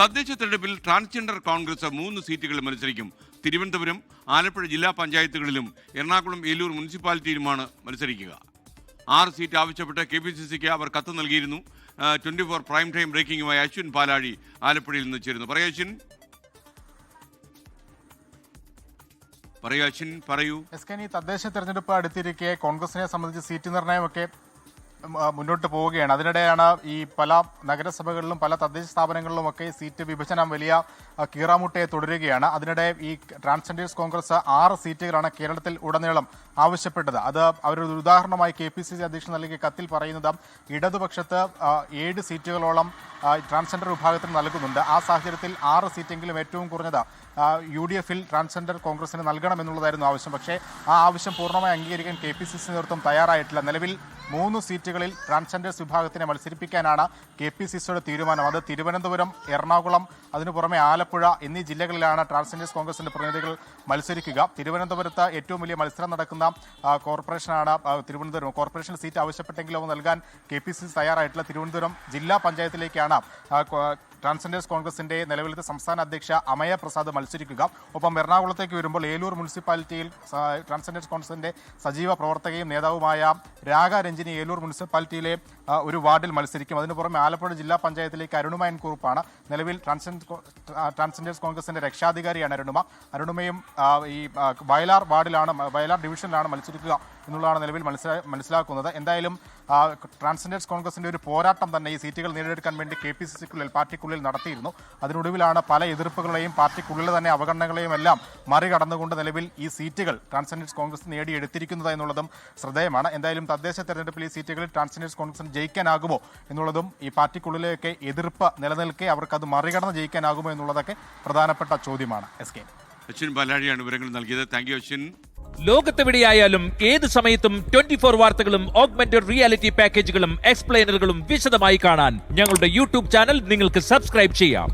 തദ്ദേശ തെരഞ്ഞെടുപ്പിൽ ട്രാൻസ്ജെൻഡർ കോൺഗ്രസ് 3 സീറ്റുകളിൽ മത്സരിക്കും. തിരുവനന്തപുരം, ആലപ്പുഴ ജില്ലാ പഞ്ചായത്തുകളിലും എറണാകുളം, ഏലൂർ മുനിസിപ്പാലിറ്റിയിലുമാണ് മത്സരിക്കുക. 6 സീറ്റ് ആവശ്യപ്പെട്ട് KPCCക്ക് അവർ കത്ത് നൽകിയിരുന്നു. 24 പ്രൈം ടൈം ബ്രേക്കിംഗുമായി അശ്വിൻ പാലാഴി ആലപ്പുഴയിൽ നിന്ന് ചേരുന്നു. പറയൂ. തദ്ദേശ തെരഞ്ഞെടുപ്പ് അടുത്തിരിക്കെ കോൺഗ്രസിനെ സംബന്ധിച്ച് സീറ്റ് നിർണയമൊക്കെ മുന്നോട്ട് പോവുകയാണ്. അതിനിടെയാണ് ഈ പല നഗരസഭകളിലും പല തദ്ദേശ സ്ഥാപനങ്ങളിലുമൊക്കെ സീറ്റ് വിഭജനം വലിയ കീറാമുട്ടയെ തുടരുകയാണ്. അതിനിടെ ഈ ട്രാൻസ്ജെൻഡേഴ്സ് കോൺഗ്രസ് 6 സീറ്റുകളാണ് കേരളത്തിൽ ഉടനീളം ആവശ്യപ്പെട്ടത്. അത് അവരൊരു ഉദാഹരണമായി KPCC അധ്യക്ഷൻ നൽകിയ കത്തിൽ പറയുന്നത് ഇടതുപക്ഷത്ത് 7 സീറ്റുകളോളം ട്രാൻസ്ജെൻഡർ വിഭാഗത്തിന് നൽകുന്നുണ്ട്. ആ സാഹചര്യത്തിൽ 6 സീറ്റെങ്കിലും ഏറ്റവും കുറഞ്ഞത് UDFൽ ട്രാൻസ്ജെൻഡർ കോൺഗ്രസിന് നൽകണമെന്നുള്ളതായിരുന്നു ആവശ്യം. പക്ഷേ ആ ആവശ്യം പൂർണ്ണമായി അംഗീകരിക്കാൻ KPCC നേതൃത്വം തയ്യാറായിട്ടില്ല. നിലവിൽ 3 സീറ്റുകളിൽ ട്രാൻസ്ജെൻഡേഴ്സ് വിഭാഗത്തിനെ മത്സരിപ്പിക്കാനാണ് KPCCയുടെ തീരുമാനം. അത് തിരുവനന്തപുരം, എറണാകുളം, അതിനു പുറമെ ആലപ്പുഴ എന്നീ ജില്ലകളിലാണ് ട്രാൻസ്ജെൻഡേഴ്സ് കോൺഗ്രസിന്റെ പ്രതിനിധികൾ മത്സരിക്കുക. തിരുവനന്തപുരത്ത് ഏറ്റവും വലിയ മത്സരം നടക്കുന്ന കോർപ്പറേഷനാണ് തിരുവനന്തപുരം. കോർപ്പറേഷൻ സീറ്റ് ആവശ്യപ്പെട്ടെങ്കിലും നൽകാൻ KPCC തയ്യാറായിട്ടില്ല. തിരുവനന്തപുരം ജില്ലാ പഞ്ചായത്തിലേക്കാണ് ട്രാൻസ്ജെൻഡേഴ്സ് കോൺഗ്രസിന്റെ നിലവിലത്തെ സംസ്ഥാന അധ്യക്ഷ അമയ പ്രസാദ് മത്സരിക്കുക. ഒപ്പം എറണാകുളത്തേക്ക് വരുമ്പോൾ ഏലൂർ മുനിസിപ്പാലിറ്റിയിൽ ട്രാൻസ്ജെൻഡേഴ്സ് കോൺഗ്രസിന്റെ സജീവ പ്രവർത്തകയും നേതാവുമായ രാഗ രഞ്ജിനി ഏലൂർ മുനിസിപ്പാലിറ്റിയിലെ ഒരു വാർഡിൽ മത്സരിക്കും. അതിനു പുറമെ ആലപ്പുഴ ജില്ലാ പഞ്ചായത്തിലേക്ക് അരുണുമ കുറുപ്പാണ് നിലവിൽ ട്രാൻസ്ജെൻഡേഴ്സ് കോൺഗ്രസിന്റെ രക്ഷാധികാരിയാണ് അരുണുമയും ഈ വയലാർ ഡിവിഷനിലാണ് മത്സരിക്കുക എന്നുള്ളതാണ് നിലവിൽ മനസ്സിലാക്കുന്നത്. എന്തായാലും ട്രാൻസ്ജെൻഡേഴ്സ് കോൺഗ്രസിന്റെ ഒരു പോരാട്ടം തന്നെ ഈ സീറ്റുകൾ നേടിയെടുക്കാൻ വേണ്ടി KPCCക്കുള്ളിൽ പാർട്ടിക്കുള്ളിൽ നടത്തിയിരുന്നു. അതിനൊടുവിലാണ് പല എതിർപ്പുകളെയും പാർട്ടിക്കുള്ളിൽ തന്നെ അവഗണനകളെയും എല്ലാം മറികടന്നുകൊണ്ട് നിലവിൽ ഈ സീറ്റുകൾ ട്രാൻസ്ജെൻഡേഴ്സ് കോൺഗ്രസ് നേടിയെടുത്തിരിക്കുന്നത് എന്നുള്ളതും ശ്രദ്ധേയമാണ്. എന്തായാലും തദ്ദേശ തെരഞ്ഞെടുപ്പിൽ ഈ സീറ്റുകളിൽ ട്രാൻസ്ജെൻഡേഴ്സ് കോൺഗ്രസിന് ജയിക്കാനാകുമോ എന്നുള്ളതും ഈ പാർട്ടിക്കുള്ളിലേക്ക് എതിർപ്പ് നിലനിൽക്കെ അവർക്ക് അത് മറികടന്ന് ജയിക്കാനാകുമോ എന്നുള്ളതൊക്കെ പ്രധാനപ്പെട്ട ചോദ്യമാണ്. അശ്വിൻ പാലാഴിയാണ് വിവരങ്ങൾ നൽകിയത്. Thank you Ashwin. ലോകത്തെവിടെയായാലും ഏത് സമയത്തും 24 വാർത്തകളും ഓഗ്മെന്റഡ് റിയാലിറ്റി പാക്കേജുകളും എക്സ്പ്ലെയിനറുകളും വിശദമായി കാണാൻ ഞങ്ങളുടെ YouTube ചാനൽ നിങ്ങൾക്ക് സബ്സ്ക്രൈബ് ചെയ്യാം.